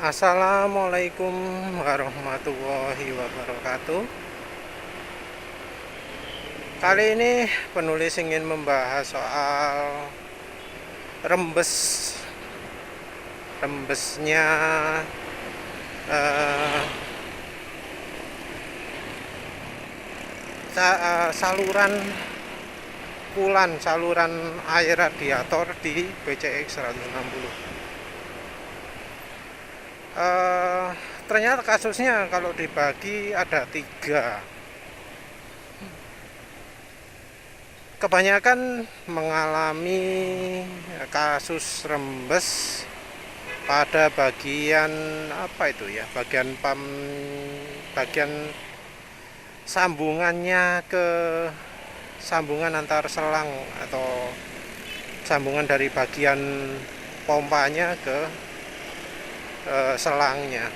Assalamualaikum warahmatullahi wabarakatuh. Kali ini penulis ingin membahas soal rembes. Rembesnya eh, saluran saluran air radiator di PCX 160. Ternyata kasusnya kalau dibagi ada 3. Kebanyakan mengalami kasus rembes pada bagian apa itu ya, bagian sambungannya ke sambungan antar selang atau sambungan dari bagian pompanya ke selangnya.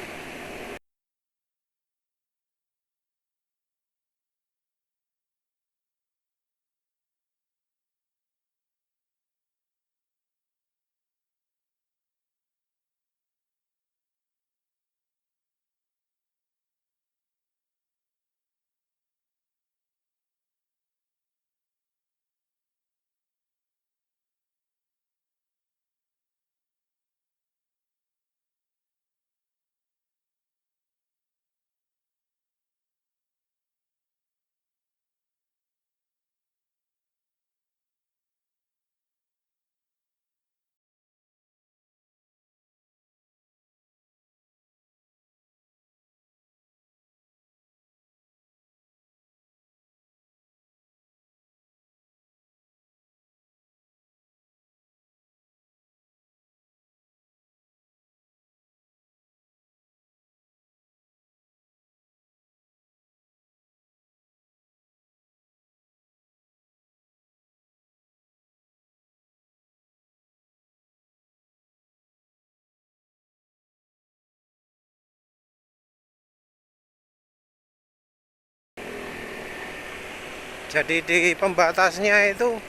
Jadi di pembatasnya itu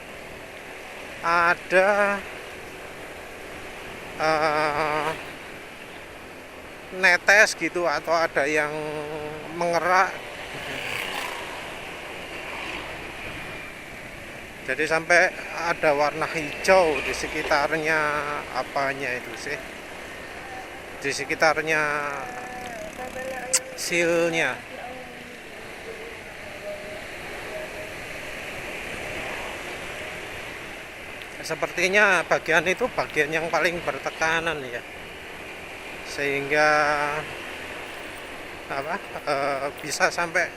ada uh, netes gitu atau ada yang mengerak. Jadi sampai ada warna hijau di sekitarnya, apanya itu sih, di sekitarnya silnya. Sepertinya bagian itu bagian yang paling bertekanan ya, sehingga bisa sampai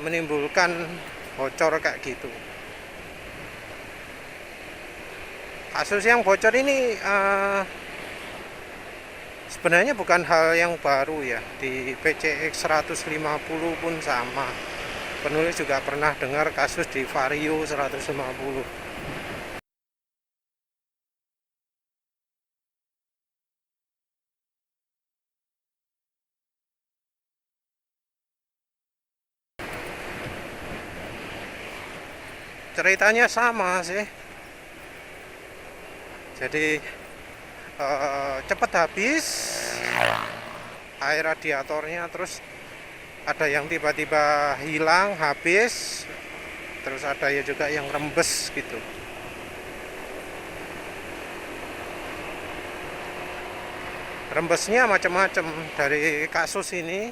menimbulkan bocor kayak gitu. Kasus yang bocor ini sebenarnya bukan hal yang baru ya, di PCX 150 pun sama. Penulis juga pernah dengar kasus di Vario 150. Ceritanya sama sih. Jadi cepat habis air radiatornya, terus ada yang tiba-tiba hilang habis, terus ada ya juga yang rembes gitu. Rembesnya macam-macam. Dari kasus ini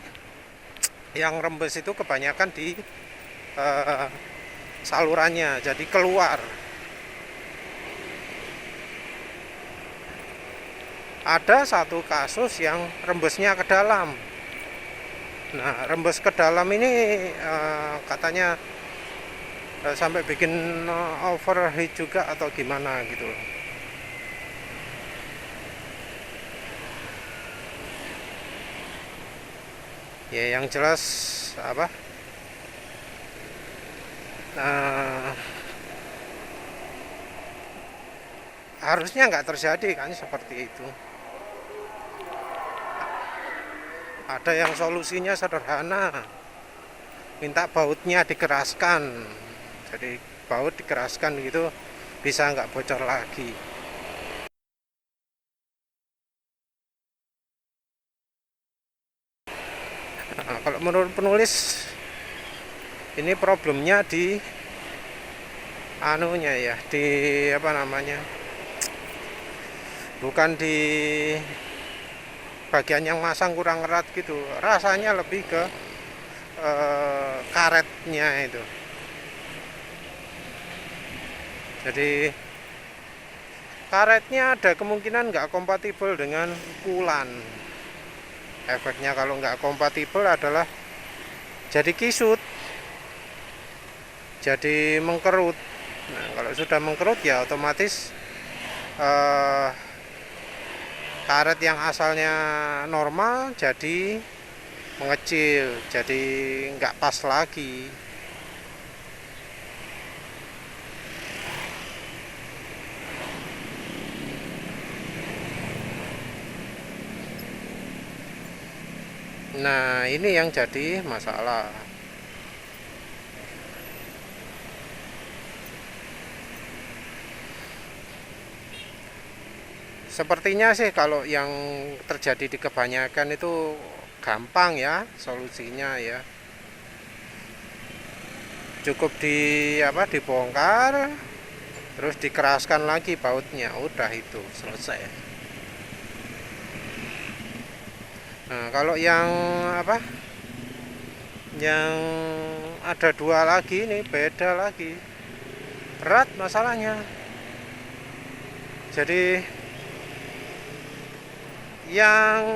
yang rembes itu kebanyakan di salurannya, jadi keluar. Ada satu kasus yang rembesnya ke dalam. Nah, rembes ke dalam ini katanya sampai bikin overheat juga atau gimana gitu. Ya yang jelas apa? Harusnya nggak terjadi kan seperti itu. Ada yang solusinya sederhana, minta bautnya dikeraskan, jadi baut dikeraskan gitu bisa nggak bocor lagi. Nah, kalau menurut penulis ini problemnya di anunya ya, di apa namanya, bukan di bagian yang masang kurang erat gitu, rasanya lebih ke karetnya itu. Jadi karetnya ada kemungkinan nggak kompatibel dengan kulan. Efeknya kalau nggak kompatibel adalah jadi kisut, jadi mengkerut. Nah, kalau sudah mengkerut ya otomatis eh, karet yang asalnya normal jadi mengecil, jadi nggak pas lagi. Nah, ini yang jadi masalah. Sepertinya sih kalau yang terjadi di kebanyakan itu gampang ya solusinya ya. Cukup dibongkar, terus dikeraskan lagi bautnya, udah itu selesai. Nah, kalau yang apa? Yang ada dua lagi ini beda lagi. Berat masalahnya. Jadi yang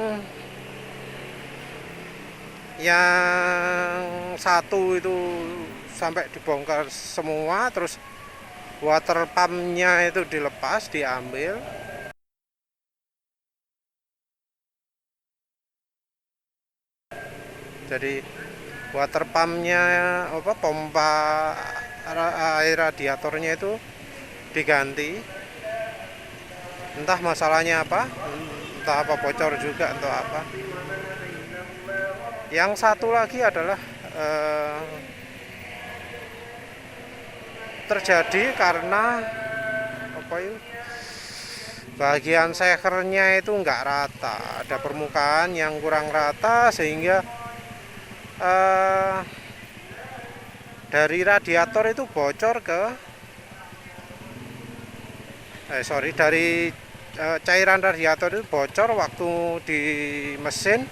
satu itu sampai dibongkar semua, terus water pumpnya itu dilepas, diambil. Jadi water pumpnya pompa air radiatornya itu diganti. Entah masalahnya apa, entah apa bocor juga, entah apa. Yang satu lagi adalah terjadi karena bagian sekernya itu nggak rata, ada permukaan yang kurang rata sehingga dari radiator itu bocor ke dari cairan radiator itu bocor waktu di mesin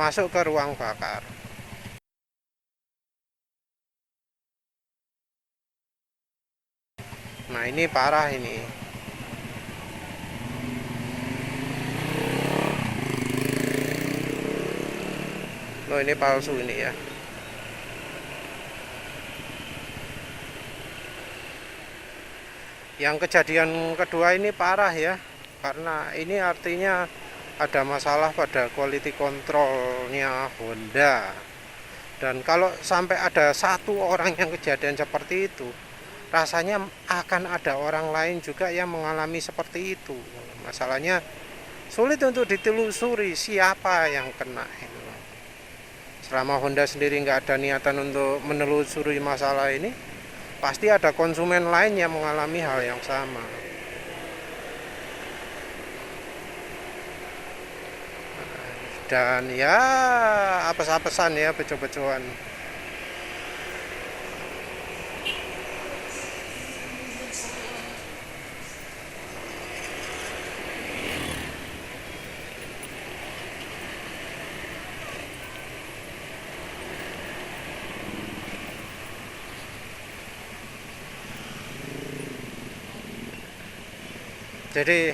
masuk ke ruang bakar. Nah, ini parah ini. Loh, ini palsu ini ya. Yang kejadian kedua ini parah ya, karena ini artinya ada masalah pada quality controlnya Honda. Dan kalau sampai ada satu orang yang kejadian seperti itu, rasanya akan ada orang lain juga yang mengalami seperti itu. Masalahnya sulit untuk ditelusuri siapa yang kena itu. Selama Honda sendiri nggak ada niatan untuk menelusuri masalah ini, pasti ada konsumen lain yang mengalami hal yang sama. Dan ya apes-apesan ya, beco-becoan. Jadi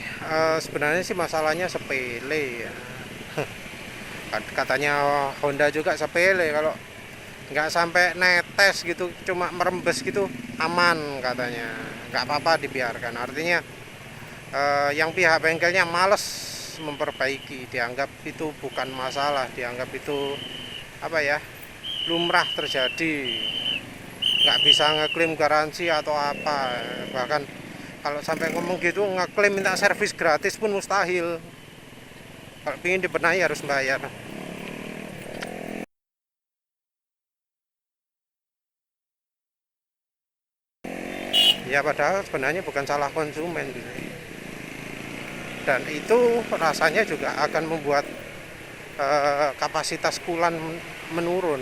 sebenarnya sih masalahnya sepele ya. Katanya Honda juga sepele, kalau nggak sampai netes gitu, cuma merembes gitu aman katanya, nggak apa-apa dibiarkan. Artinya yang pihak bengkelnya males memperbaiki, dianggap itu bukan masalah, dianggap itu apa ya, lumrah terjadi, nggak bisa ngeklaim garansi atau apa. Bahkan kalau sampai ngomong gitu, ngeklaim minta servis gratis pun mustahil. Kalau ingin dibenahi harus bayar. Ya padahal sebenarnya bukan salah konsumen gitu. Dan itu rasanya juga akan membuat kapasitas kulan menurun.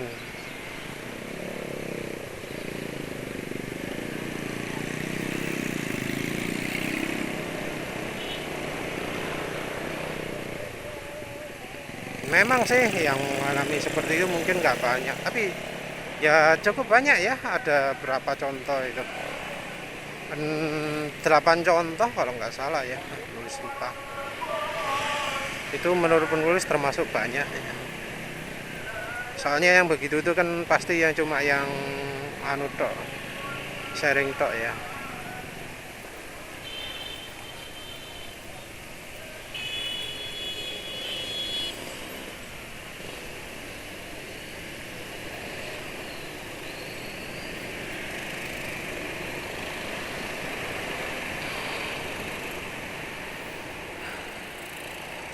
Memang sih yang mengalami seperti itu mungkin nggak banyak, tapi ya cukup banyak ya. Ada berapa contoh itu? 8 contoh kalau nggak salah ya, nulis lupa. Itu menurut penulis termasuk banyak ya. Soalnya yang begitu itu kan pasti yang cuma yang anu tok, sharing tok ya.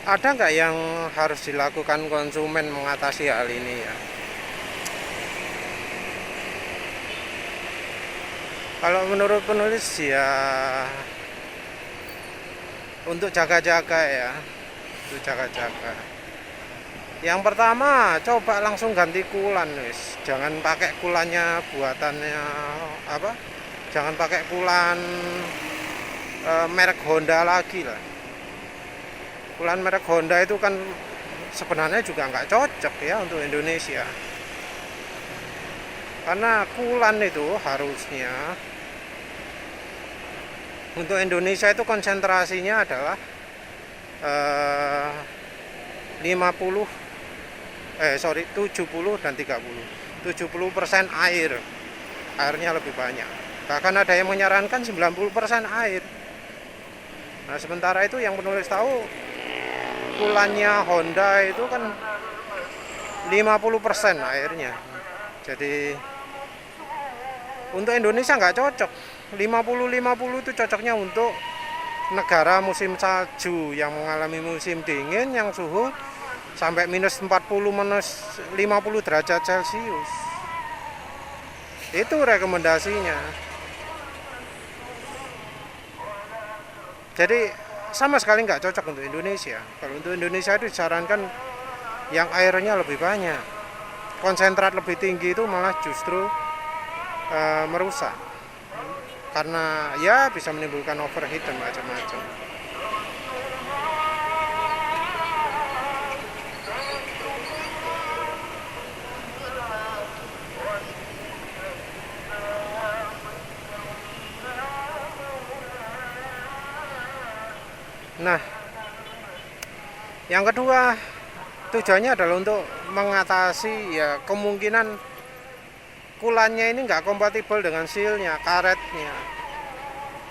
Ada nggak yang harus dilakukan konsumen mengatasi hal ini ya? Kalau menurut penulis ya untuk jaga-jaga ya, untuk jaga-jaga. Yang pertama, coba langsung ganti kulan, wis. Jangan pakai kulannya buatannya apa? Jangan pakai kulan merek Honda lagi lah. Kulan merek Honda itu kan sebenarnya juga nggak cocok ya untuk Indonesia. Karena kulan itu harusnya untuk Indonesia itu konsentrasinya adalah 70 dan 30. 70% air. Airnya lebih banyak. Bahkan ada yang menyarankan 90% air. Nah, sementara itu yang penulis tahu kulannya Honda itu kan 50% airnya. Jadi untuk Indonesia nggak cocok. 50-50 itu cocoknya untuk negara musim salju yang mengalami musim dingin yang suhu sampai minus 40 minus 50 derajat Celcius. Itu rekomendasinya. Jadi sama sekali nggak cocok untuk Indonesia. Kalau untuk Indonesia itu disarankan yang airnya lebih banyak. Konsentrat lebih tinggi itu malah justru merusak. Karena ya bisa menimbulkan overheat dan macam-macam. Nah, yang kedua tujuannya adalah untuk mengatasi ya kemungkinan kulannya ini nggak kompatibel dengan sealnya, karetnya.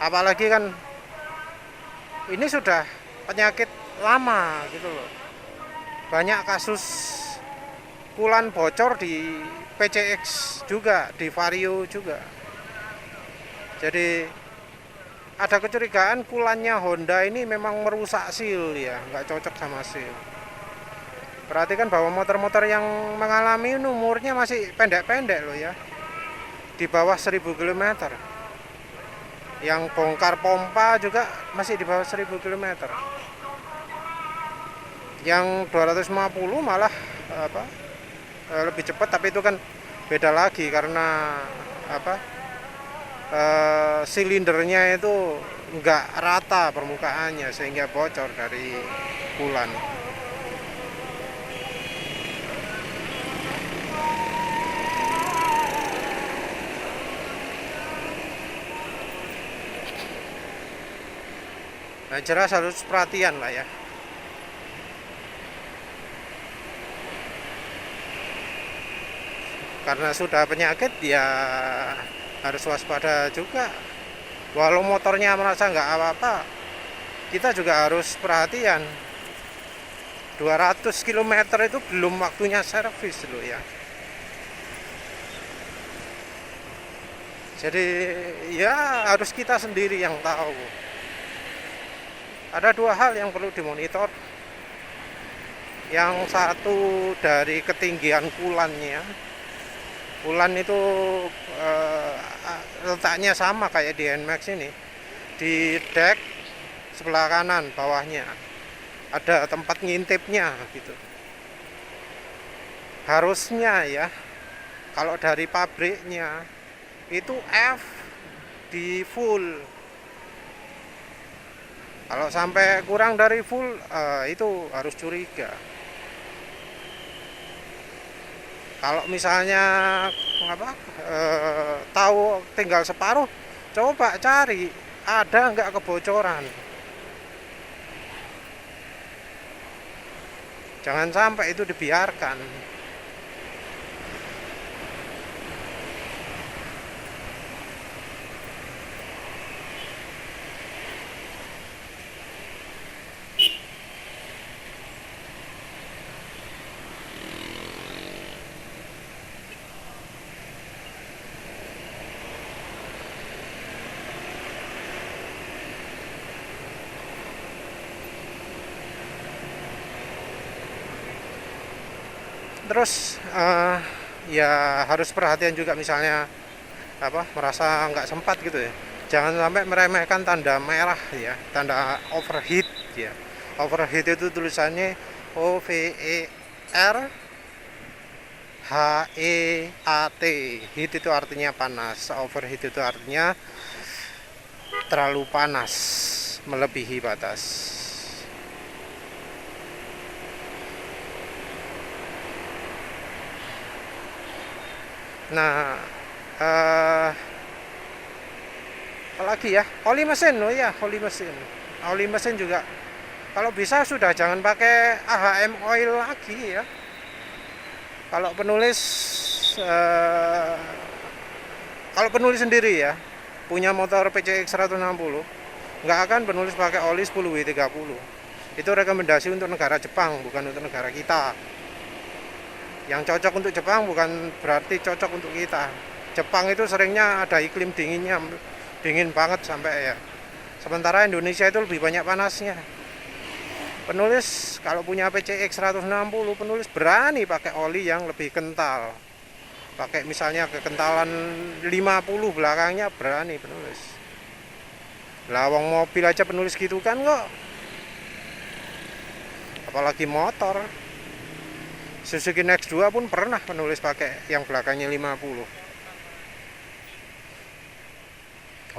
Apalagi kan ini sudah penyakit lama gitu loh. Banyak kasus kulan bocor di PCX juga, di Vario juga. Jadi ada kecurigaan kulannya Honda ini memang merusak seal ya, nggak cocok sama seal. Perhatikan bahwa motor-motor yang mengalami umurnya masih pendek-pendek loh ya, di bawah 1000 km. Yang bongkar pompa juga masih di bawah 1000 km. Yang 250 malah lebih cepat, tapi itu kan beda lagi karena silindernya itu nggak rata permukaannya sehingga bocor dari kulan. Nah, jelas harus perhatian lah ya. Karena sudah penyakit ya harus waspada juga. Walau motornya merasa nggak apa-apa, kita juga harus perhatian. 200 km itu belum waktunya servis loh ya. Jadi ya harus kita sendiri yang tahu. Ada dua hal yang perlu dimonitor. Yang satu dari ketinggian kulannya. Kulan itu letaknya sama kayak di NMAX ini. Di deck sebelah kanan bawahnya ada tempat ngintipnya gitu. harusnya ya, kalau dari pabriknya itu F di full. Kalau sampai kurang dari full, itu harus curiga. Kalau misalnya apa, tahu tinggal separuh, coba cari ada nggak kebocoran. Jangan sampai itu dibiarkan. Terus ya harus perhatian juga, misalnya apa, merasa nggak sempat gitu ya, jangan sampai meremehkan tanda merah ya, tanda overheat ya. Overheat itu tulisannya OVERHEAT. Heat itu artinya panas, overheat itu artinya terlalu panas, melebihi batas. Nah, apalagi ya, oli mesin. Oh ya, oli mesin juga kalau bisa sudah jangan pakai AHM oil lagi ya. Kalau penulis kalau penulis sendiri ya, punya motor PCX 160, nggak akan penulis pakai oli 10W30. Itu rekomendasi untuk negara Jepang, bukan untuk negara kita. Yang cocok untuk Jepang bukan berarti cocok untuk kita. Jepang itu seringnya ada iklim dinginnya, dingin banget sampai ya. Sementara Indonesia itu lebih banyak panasnya. Penulis kalau punya PCX 160, penulis berani pakai oli yang lebih kental. Pakai misalnya kekentalan 50 belakangnya, berani penulis. Lawang mobil aja penulis gitu kan kok. Apalagi motor. Suzuki Next 2 pun pernah penulis pakai yang belakangnya 50.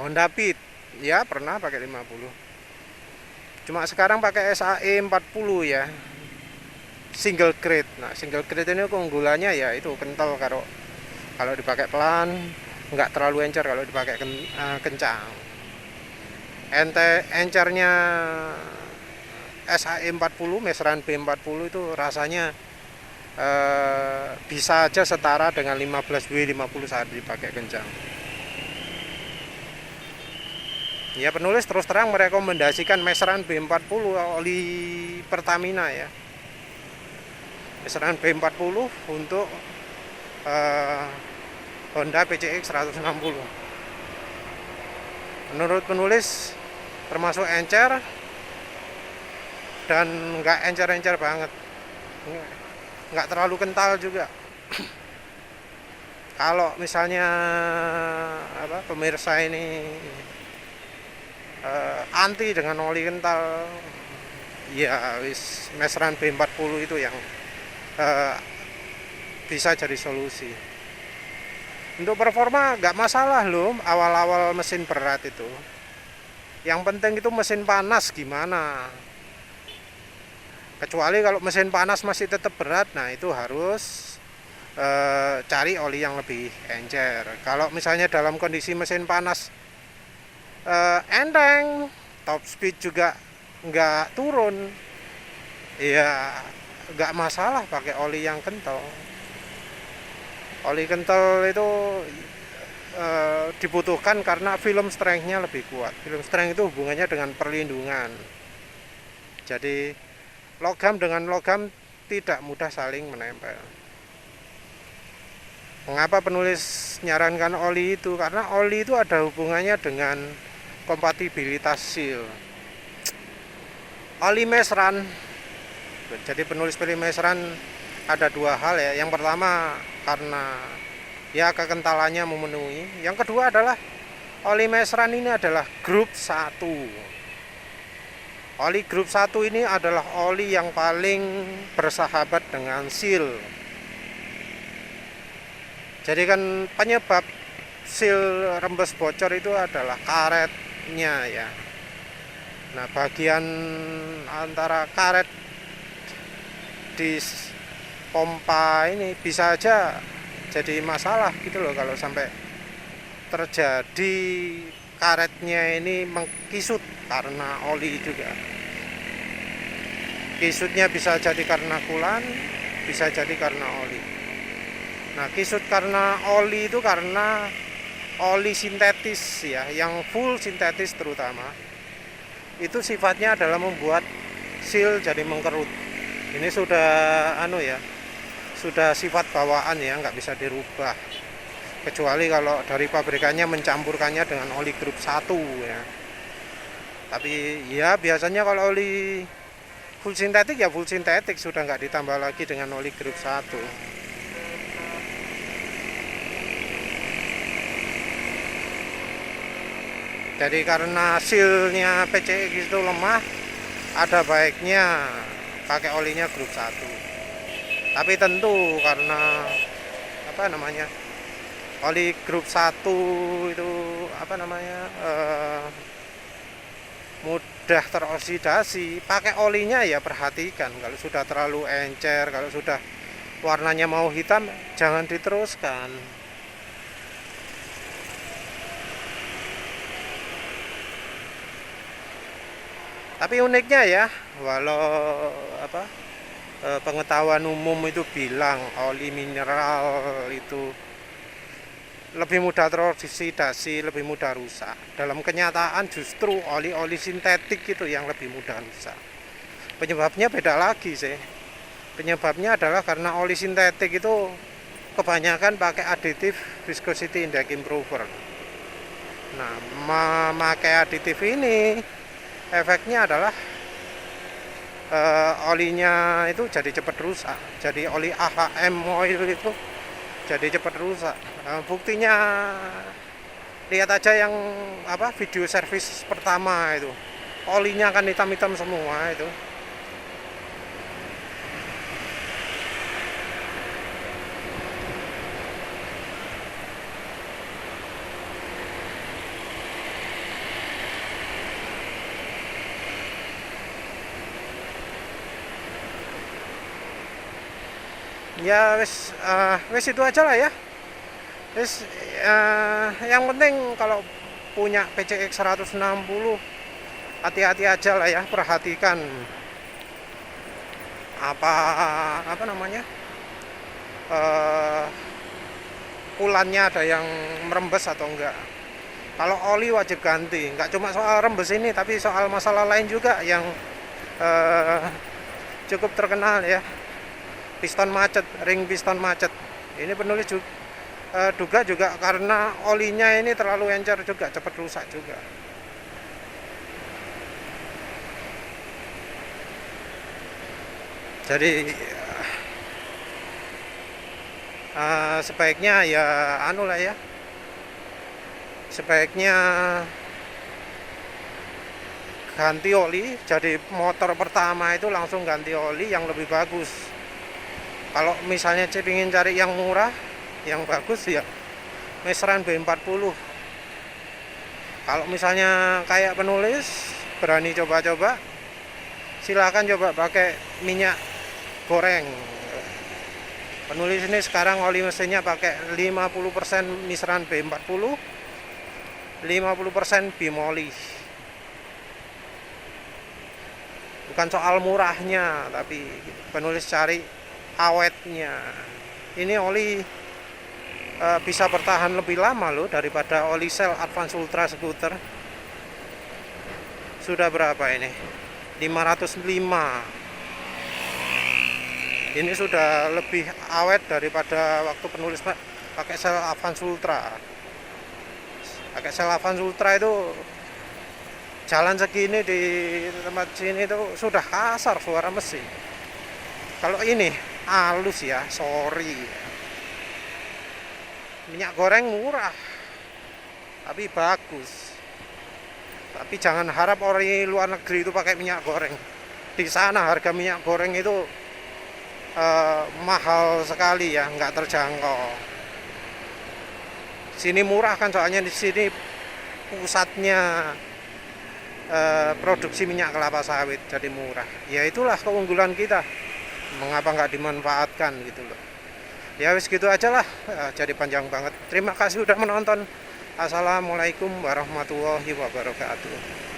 Honda Beat ya pernah pakai 50. Cuma sekarang pakai SAE 40 ya, single grade. Nah, single grade ini keunggulannya ya itu kental, kalau dipakai pelan, nggak terlalu encer kalau dipakai kencang. Encernya SAE 40, meseran B40 itu rasanya bisa aja setara dengan 15W50 saat dipakai kencang. Ya, penulis terus terang merekomendasikan meseran B40 oli Pertamina ya. Meseran B40 untuk Honda PCX 160. Menurut penulis termasuk encer dan nggak encer-encer banget, nggak terlalu kental juga. Kalau misalnya apa, pemirsa ini anti dengan oli kental, ya wis meseran B40 itu yang bisa jadi solusi. Untuk performa nggak masalah loh, awal-awal mesin berat itu. Yang penting itu mesin panas gimana. Kecuali kalau mesin panas masih tetap berat, nah itu harus cari oli yang lebih encer. Kalau misalnya dalam kondisi mesin panas enteng, top speed juga nggak turun, ya nggak masalah pakai oli yang kental. Oli kental itu dibutuhkan karena film strength-nya lebih kuat. Film strength itu hubungannya dengan perlindungan. Jadi logam dengan logam tidak mudah saling menempel. Mengapa penulis nyarankan oli itu? Karena oli itu ada hubungannya dengan kompatibilitas seal. Oli meseran. Jadi penulis pilih meseran ada dua hal ya. Yang pertama karena ya kekentalannya memenuhi. Yang kedua adalah oli meseran ini adalah grup 1. Oli grup 1 ini adalah oli yang paling bersahabat dengan seal. Jadi kan penyebab seal rembes bocor itu adalah karetnya ya. Nah, bagian antara karet di pompa ini bisa aja jadi masalah gitu loh kalau sampai terjadi karetnya ini mengkisut karena oli juga. Kisutnya bisa jadi karena kulan, bisa jadi karena oli. Nah, kisut karena oli itu karena oli sintetis ya, yang full sintetis terutama. Itu sifatnya adalah membuat seal jadi mengkerut. Ini sudah sudah sifat bawaan ya, nggak bisa dirubah. Kecuali kalau dari pabrikannya mencampurkannya dengan oli grup 1 ya. Tapi ya biasanya kalau oli full sintetik ya full sintetik, sudah nggak ditambah lagi dengan oli grup 1. Jadi karena sealnya PCX itu lemah, ada baiknya pakai olinya grup 1. Tapi tentu karena oli grup 1 itu mudah teroksidasi. Pakai olinya ya perhatikan, kalau sudah terlalu encer, kalau sudah warnanya mau hitam, jangan diteruskan. Tapi uniknya ya, walau pengetahuan umum itu bilang oli mineral itu lebih mudah teroksidasi, lebih mudah rusak. Dalam kenyataan justru oli-oli sintetik itu yang lebih mudah rusak. Penyebabnya beda lagi sih. Penyebabnya adalah karena oli sintetik itu kebanyakan pakai aditif viscosity index improver. Nah, memakai aditif ini efeknya adalah olinya itu jadi cepat rusak. Jadi oli AHM oil itu jadi cepat rusak. Buktinya lihat aja yang video servis pertama itu, olinya kan hitam-hitam semua itu. Ya wes itu aja lah ya. Wes yang penting kalau punya PCX 160 hati-hati aja lah ya, perhatikan kulannya ada yang merembes atau enggak. Kalau oli wajib ganti, nggak cuma soal rembes ini, tapi soal masalah lain juga yang cukup terkenal ya. Piston macet, ring piston macet. Ini penulis duga juga karena olinya ini terlalu encer juga, cepat rusak juga. Jadi sebaiknya ya sebaiknya ganti oli. Jadi motor pertama itu langsung ganti oli yang lebih bagus. Kalau misalnya ingin cari yang murah, yang bagus ya Mesran B40. Kalau misalnya kayak penulis berani coba-coba, silakan coba pakai minyak goreng. Penulis ini sekarang oli mesinnya pakai 50% Mesran B40, 50% bimoli. Bukan soal murahnya, tapi penulis cari awetnya. Ini oli bisa bertahan lebih lama loh daripada oli sel Advance Ultra Scooter. Sudah berapa ini? 505. Ini sudah lebih awet daripada waktu penulis pakai sel Advance Ultra. Pakai sel Advance Ultra itu jalan segini di tempat sini itu sudah kasar suara mesin. Kalau ini halus ya, sorry. Minyak goreng murah, tapi bagus. Tapi jangan harap orang luar negeri itu pakai minyak goreng. Di sana harga minyak goreng itu mahal sekali ya, nggak terjangkau. Sini murah kan, soalnya di sini pusatnya produksi minyak kelapa sawit, jadi murah. Ya itulah keunggulan kita, mengapa nggak dimanfaatkan gitu loh. Ya wis gitu aja lah, jadi panjang banget. Terima kasih udah menonton. Assalamualaikum warahmatullahi wabarakatuh.